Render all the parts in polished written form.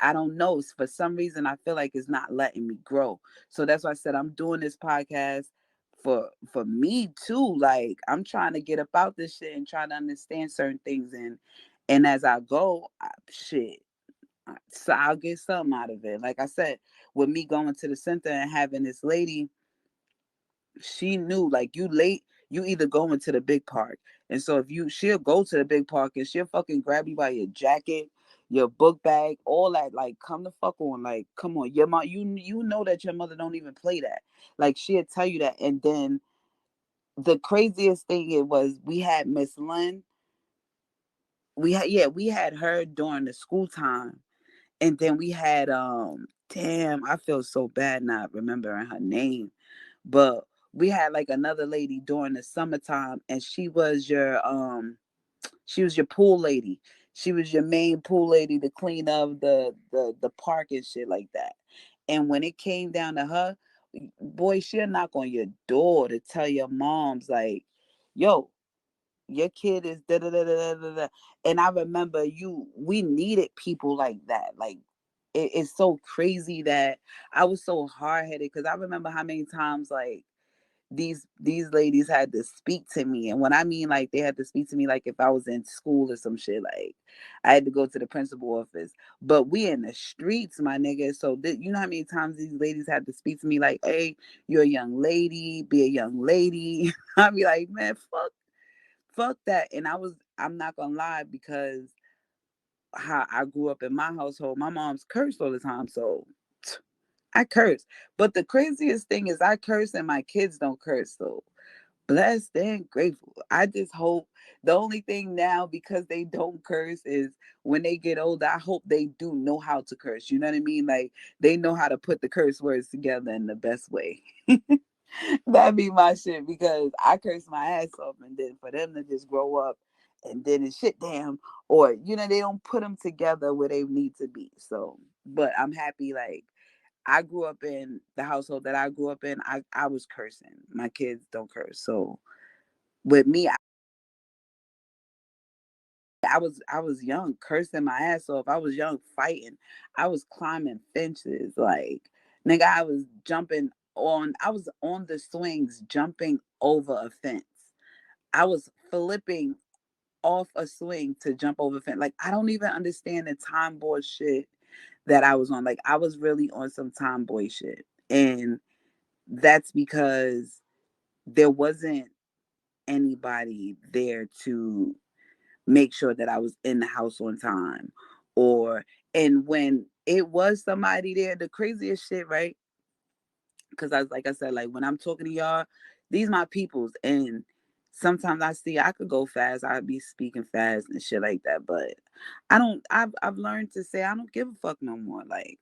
I don't know. For some reason, I feel like it's not letting me grow. So that's why I said I'm doing this podcast for me too. Like I'm trying to get about this shit and try to understand certain things, and as I go, shit. So I'll get something out of it. Like I said, with me going to the center and having this lady, she knew like you late, you either going to the big park. And so if you she'll go to the big park and she'll fucking grab you by your jacket, your book bag, all that, like come the fuck on. Like, come on. Your mom, you know that your mother don't even play that. Like she'll tell you that. And then the craziest thing it was we had Miss Lynn. We had her during the school time. And then we had damn, I feel so bad not remembering her name. But we had like another lady during the summertime, and she was your pool lady. She was your main pool lady to clean up the park and shit like that. And when it came down to her, boy, she'll knock on your door to tell your moms like, yo, your kid is da da da da da da. And I remember we needed people like that. Like it's so crazy that I was so hard headed because I remember how many times like these ladies had to speak to me. And when I mean like they had to speak to me like if I was in school or some shit, like I had to go to the principal office. But we in the streets, my nigga. So you know how many times these ladies had to speak to me like, hey, you're a young lady, be a young lady. I'd be like, man, fuck that. And I'm not gonna lie, because how I grew up in my household, my mom's cursed all the time. So I curse. But the craziest thing is I curse and my kids don't curse. So blessed and grateful. I just hope the only thing now, because they don't curse, is when they get older, I hope they do know how to curse. You know what I mean? Like they know how to put the curse words together in the best way. That'd be my shit, because I curse my ass off, and then for them to just grow up and then it's shit damn, or they don't put them together where they need to be. So, but I'm happy. Like I grew up in the household that I grew up in. I was cursing. My kids don't curse. So with me, I was young, cursing my ass off. I was young, fighting. I was climbing fences, like nigga. I was on the swings, jumping over a fence. I was flipping off a swing to jump over a fence. Like I don't even understand the tomboy shit that I was on. Like I was really on some tomboy shit, and that's because there wasn't anybody there to make sure that I was in the house on time. And when it was somebody there, the craziest shit, right? Because like I said, like when I'm talking to y'all, these my peoples, and sometimes I see I could go fast. I'd be speaking fast and shit like that, but I don't. I've learned to say I don't give a fuck no more. Like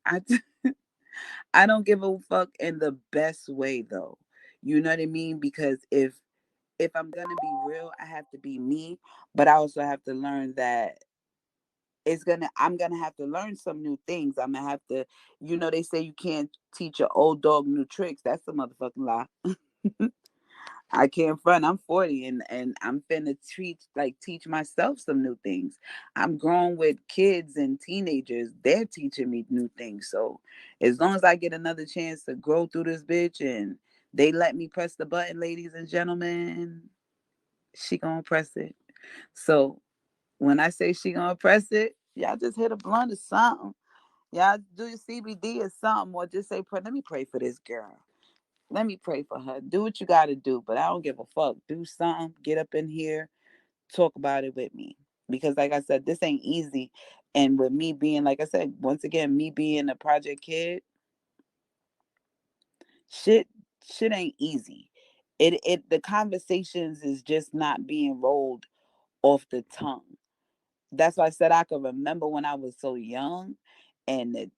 I don't give a fuck in the best way though. You know what I mean? Because if I'm gonna be real, I have to be me, but I also have to learn that I'm gonna have to learn some new things. I'm gonna have to, they say you can't teach an old dog new tricks. That's a motherfucking lie. I can't front. I'm 40, and I'm finna teach myself some new things. I'm growing with kids and teenagers. They're teaching me new things. So as long as I get another chance to grow through this bitch and they let me press the button, ladies and gentlemen, she gonna press it. So when I say she gonna press it, y'all just hit a blunt or something. Y'all do your CBD or something, or just say, Let me pray for this girl. Let me pray for her. Do what you got to do, but I don't give a fuck. Do something. Get up in here. Talk about it with me, because, like I said, this ain't easy. And with me being, like I said, once again, me being a project kid, shit, shit ain't easy. The conversations is just not being rolled off the tongue. That's why I said I could remember when I was so young, and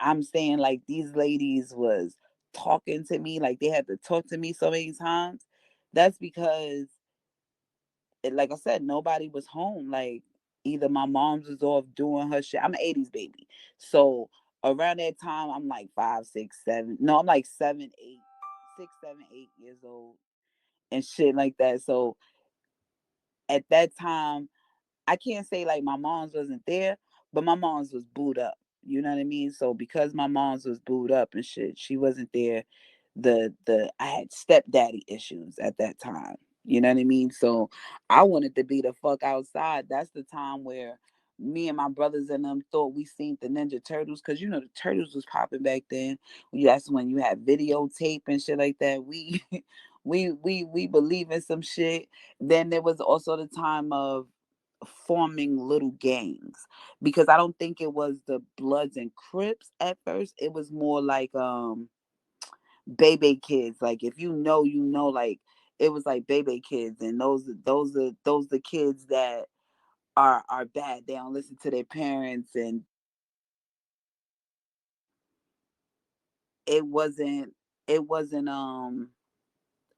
I'm saying like these ladies was talking to me, like they had to talk to me so many times. That's because, like I said, nobody was home. Like either my mom's was off doing her shit. I'm an '80s baby, so around that time I'm like 5, 6, 7. No, I'm like 7, 8, 6, 7, 8 years old and shit like that. So at that time I can't say like my mom's wasn't there, but my mom's was booed up. You know what I mean? So because my mom's was booed up and shit, she wasn't there. The I had stepdaddy issues at that time. You know what I mean? So I wanted to be the fuck outside. That's the time where me and my brothers and them thought we seen the Ninja Turtles, because you know the Turtles was popping back then. That's when you had videotape and shit like that. We we believe in some shit. Then there was also the time of forming little gangs, because I don't think it was the Bloods and Crips at first. It was more like baby kids. Like if you know, you know, like it was like baby kids, and those the kids that are bad. They don't listen to their parents, and it wasn't it wasn't um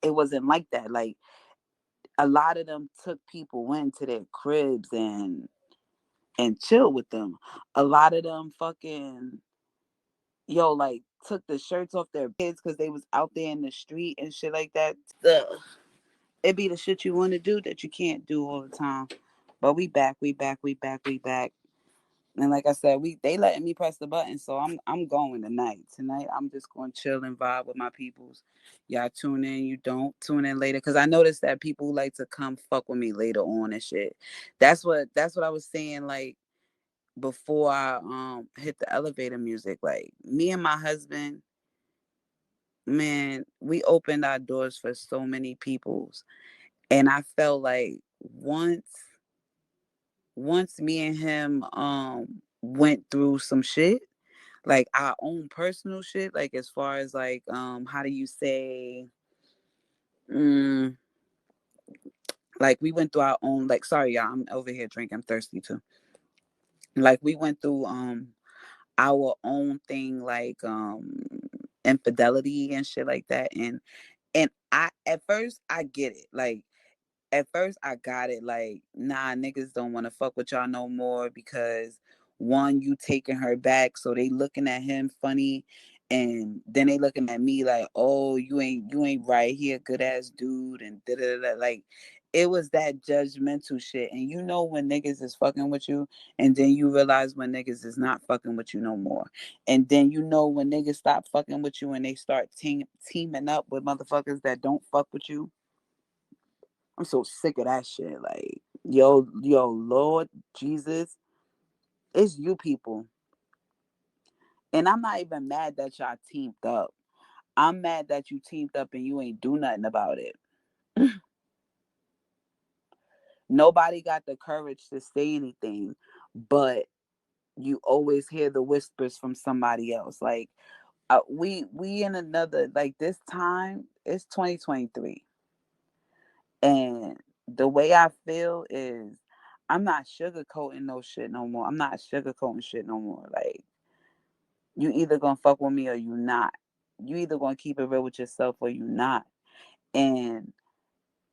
it wasn't like that. Like a lot of them took people into their cribs and chill with them. A lot of them fucking like took the shirts off their kids because they was out there in the street and shit like that. It be the shit you want to do that you can't do all the time. But we back, we back, we back, we back. And like I said, they letting me press the button, so I'm going tonight. Tonight I'm just going to chill and vibe with my peoples. Y'all tune in. You don't tune in later, because I noticed that people like to come fuck with me later on and shit. That's what I was saying. Like before I hit the elevator music, like me and my husband, man, we opened our doors for so many peoples, and I felt like once me and him went through some shit, like our own personal shit, like as far as like how do you say, mm, like we went through our own, like, sorry y'all, I'm over here drinking, I'm thirsty too. Like we went through our own thing, like infidelity and shit like that. And I, at first I get it. Like at first I got it. Like, nah, niggas don't want to fuck with y'all no more because one, you taking her back, so they looking at him funny, and then they looking at me like, oh, you ain't right. He a good ass dude, and da da da. Like, it was that judgmental shit. And you know when niggas is fucking with you, and then you realize when niggas is not fucking with you no more, and then you know when niggas stop fucking with you and they start teaming up with motherfuckers that don't fuck with you. I'm so sick of that shit. Like, yo, Lord Jesus, it's you people. And I'm not even mad that y'all teamed up. I'm mad that you teamed up and you ain't do nothing about it. Nobody got the courage to say anything, but you always hear the whispers from somebody else. Like, we in another, like, this time it's 2023, and the way I feel is I'm not sugarcoating no shit no more. I'm not sugarcoating shit no more. Like, you either gonna fuck with me or you not. You either gonna keep it real with yourself or you not. And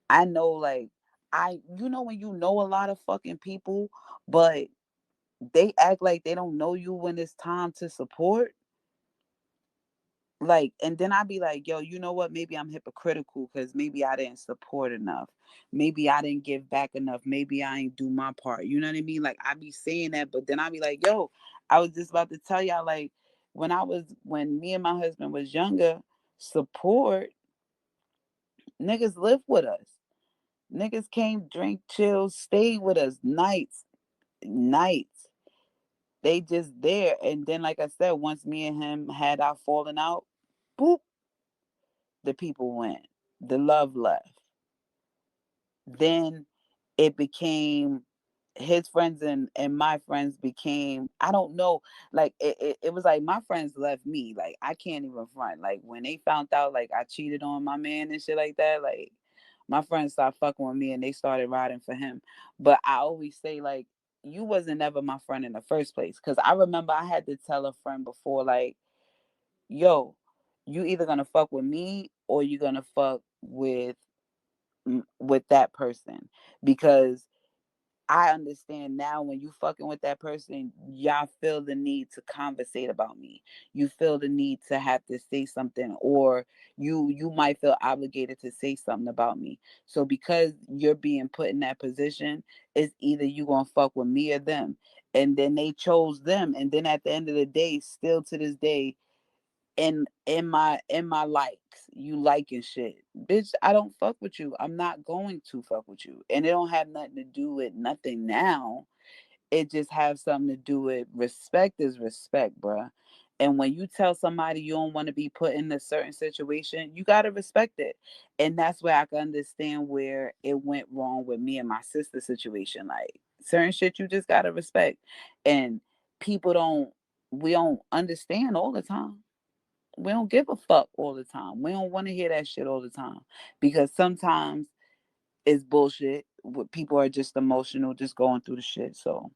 I know, like, when you know a lot of fucking people, but they act like they don't know you when it's time to support. Like, and then I'd be like, yo, you know what? Maybe I'm hypocritical because maybe I didn't support enough. Maybe I didn't give back enough. Maybe I ain't do my part. You know what I mean? Like, I be saying that, but then I be like, yo, I was just about to tell y'all, like, when me and my husband was younger, support, niggas lived with us. Niggas came, drink, chill, stayed with us nights. They just there. And then, like I said, once me and him had our falling out, boop, the people went. The love left. Then it became his friends and my friends became, I don't know, like it was like my friends left me. Like, I can't even front. Like when they found out like I cheated on my man and shit like that, like my friends stopped fucking with me and they started riding for him. But I always say, like, you wasn't never my friend in the first place. Cause I remember I had to tell a friend before, like, yo, you either gonna fuck with me or you gonna fuck with that person. Because I understand now, when you fucking with that person, y'all feel the need to conversate about me. You feel the need to have to say something, or you might feel obligated to say something about me. So because you're being put in that position, it's either you gonna fuck with me or them. and then they chose them, and then at the end of the day, still to this day, in my likes, you liking shit, bitch. I don't fuck with you. I'm not going to fuck with you, and it don't have nothing to do with nothing now. It just has something to do with respect is respect, bruh. And when you tell somebody you don't want to be put in a certain situation, you gotta respect it. And that's where I can understand where it went wrong with me and my sister situation. Like certain shit you just gotta respect. And people don't we don't understand all the time. We don't give a fuck all the time. We don't want to hear that shit all the time. Because sometimes it's bullshit. People are just emotional, just going through the shit. So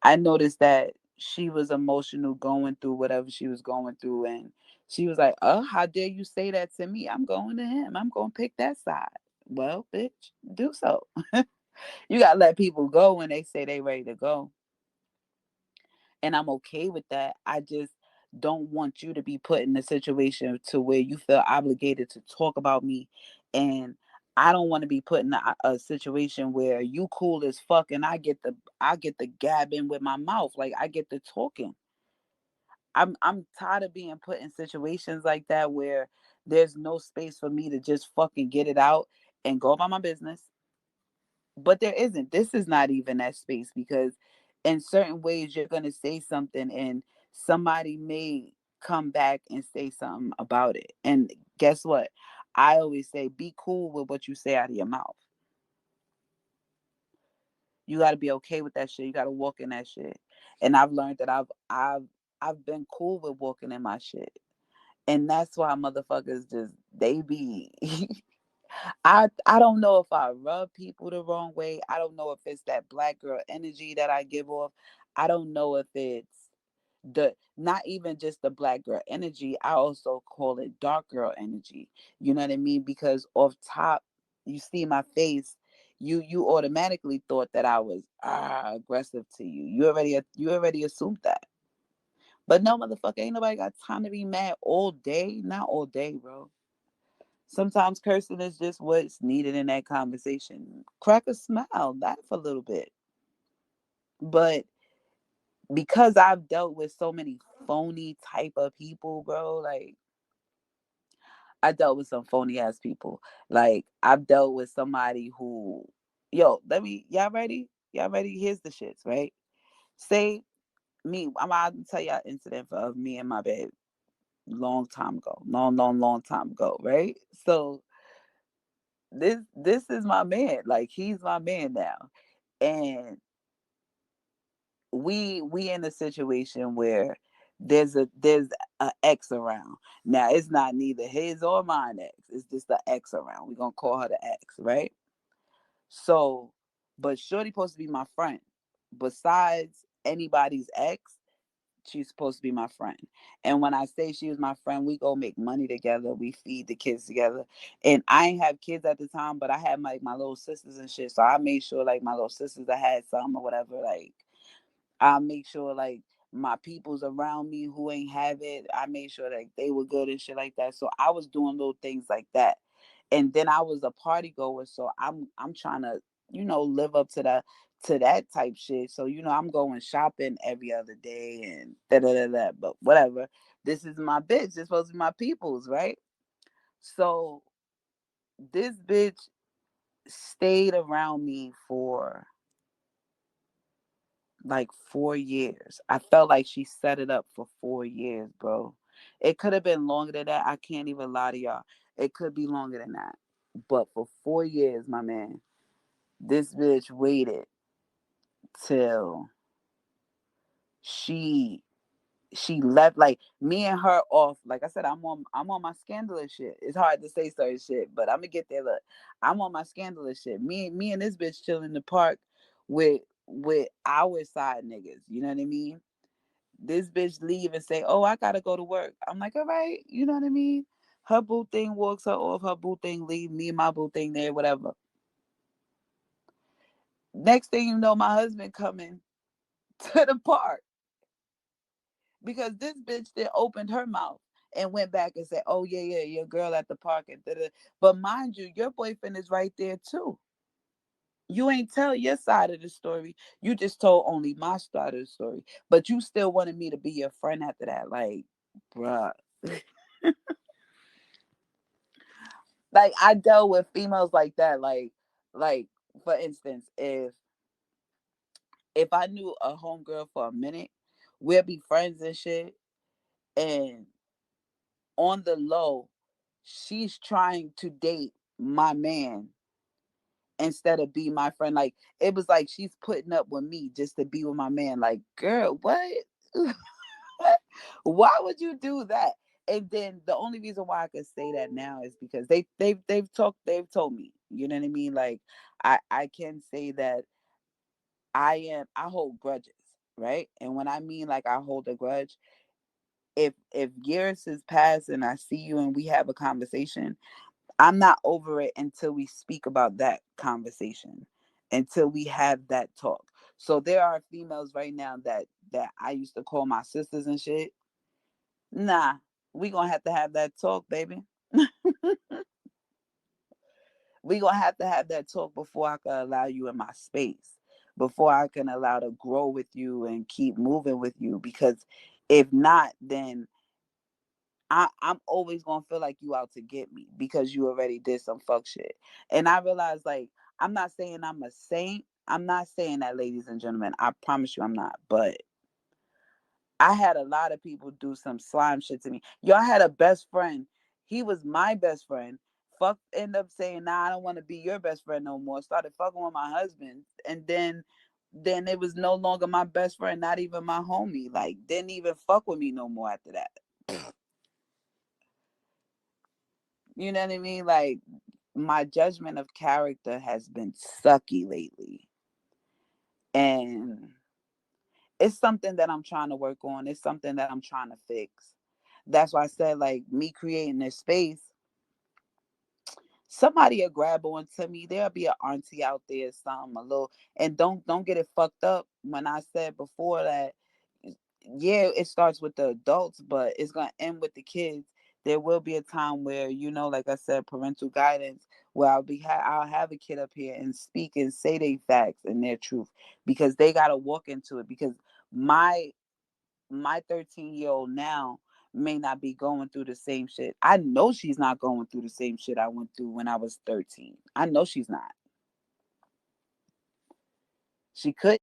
I noticed that she was emotional going through whatever she was going through. And she was like, "Oh, how dare you say that to me? I'm going to him. I'm going to pick that side." Well, bitch, do so. You got to let people go when they say they ready to go. And I'm okay with that. I just don't want you to be put in a situation to where you feel obligated to talk about me. And I don't want to be put in a situation where you cool as fuck and I get the gabbing with my mouth. Like I get the talking. I'm tired of being put in situations like that where there's no space for me to just fucking get it out and go about my business. But there isn't. This is not even that space because in certain ways you're going to say something and somebody may come back and say something about it. And guess what? I always say be cool with what you say out of your mouth. You got to be okay with that shit. You got to walk in that shit. And I've learned that I've been cool with walking in my shit. And that's why motherfuckers just they be I don't know if I rub people the wrong way. I don't know if it's that black girl energy that I give off. I don't know if it's the not even just the black girl energy. I also call it dark girl energy. You know what I mean? Because off top, you see my face, you automatically thought that I was aggressive to you. You already assumed that. But no, motherfucker, ain't nobody got time to be mad all day. Not all day, bro. Sometimes cursing is just what's needed in that conversation. Crack a smile, laugh a little bit. But because I've dealt with so many phony type of people, bro, like I dealt with some phony ass people. Like I've dealt with somebody who, yo, y'all ready? Y'all ready? Here's the shits, right? Say me, I'm about to tell y'all an incident of me and my babe long time ago, long, long, long time ago, right? So this is my man. Like he's my man now. And we in a situation where there's a ex around. Now it's not neither his or mine ex. It's just the ex around. We're gonna call her the ex, right? So, but Shorty supposed to be my friend. Besides anybody's ex, she's supposed to be my friend. And when I say she was my friend, we go make money together. We feed the kids together. And I ain't have kids at the time, but I had my little sisters and shit. So I made sure like my little sisters that had some or whatever, like I make sure like my peoples around me who ain't have it, I made sure that they were good and shit like that. So I was doing little things like that. And then I was a party goer, so I'm trying to, live up to that type shit. So, I'm going shopping every other day and da da da da. But whatever. This is my bitch. This supposed to be my peoples, right? So this bitch stayed around me for like 4 years. I felt like she set it up for 4 years, bro. It could have been longer than that. I can't even lie to y'all. It could be longer than that. But for 4 years, my man, this bitch waited till she she left like me and her off. Like I said, I'm on my scandalous shit. It's hard to say certain shit, but I'm gonna get there. Look, I'm on my scandalous shit. Me and this bitch chill in the park with with our side niggas. You know what I mean? This bitch leave and say, "Oh, I gotta go to work." I'm like, "All right," you know what I mean? Her boo thing walks her off. Her boo thing leave. Me and my boo thing there, whatever. Next thing you know, my husband coming to the park because this bitch then opened her mouth and went back and said, "Oh yeah, yeah, your girl at the park." And da-da. But mind you, your boyfriend is right there too. You ain't tell your side of the story. You just told only my side of the story. But you still wanted me to be your friend after that. Like, bruh. Like I dealt with females like that. Like for instance, if I knew a homegirl for a minute, we'll be friends and shit. And on the low, she's trying to date my man instead of be my friend. Like it was like she's putting up with me just to be with my man. Like, girl, what? Why would you do that? And then the only reason why I could say that now is because they've told me, you know what I mean? Like I can say that I hold grudges, right? And when I mean like I hold a grudge, if years has passed and I see you and we have a conversation, I'm not over it until we speak about that conversation, until we have that talk. So there are females right now that I used to call my sisters and shit. Nah, we gonna have to have that talk, baby. We gonna have to have that talk before I can allow you in my space, before I can allow to grow with you and keep moving with you. Because if not, then I'm always gonna feel like you out to get me because you already did some fuck shit. And I realize like I'm not saying I'm a saint. I'm not saying that, ladies and gentlemen. I promise you I'm not. But I had a lot of people do some slime shit to me. Yo, I had a best friend. He was my best friend. Fuck end up saying, nah, I don't want to be your best friend no more. Started fucking with my husband. And then it was no longer my best friend, not even my homie. Like, didn't even fuck with me no more after that. You know what I mean? Like my judgment of character has been sucky lately. And it's something that I'm trying to work on. It's something that I'm trying to fix. That's why I said like me creating this space, somebody will grab on to me. There'll be an auntie out there, some a little, and don't get it fucked up. When I said before that, yeah, it starts with the adults, but it's gonna end with the kids. There will be a time where, like I said, parental guidance, where I'll have a kid up here and speak and say their facts and their truth because they gotta walk into it. Because my my 13-year-old now may not be going through the same shit. I know she's not going through the same shit I went through when I was 13. I know she's not. She could.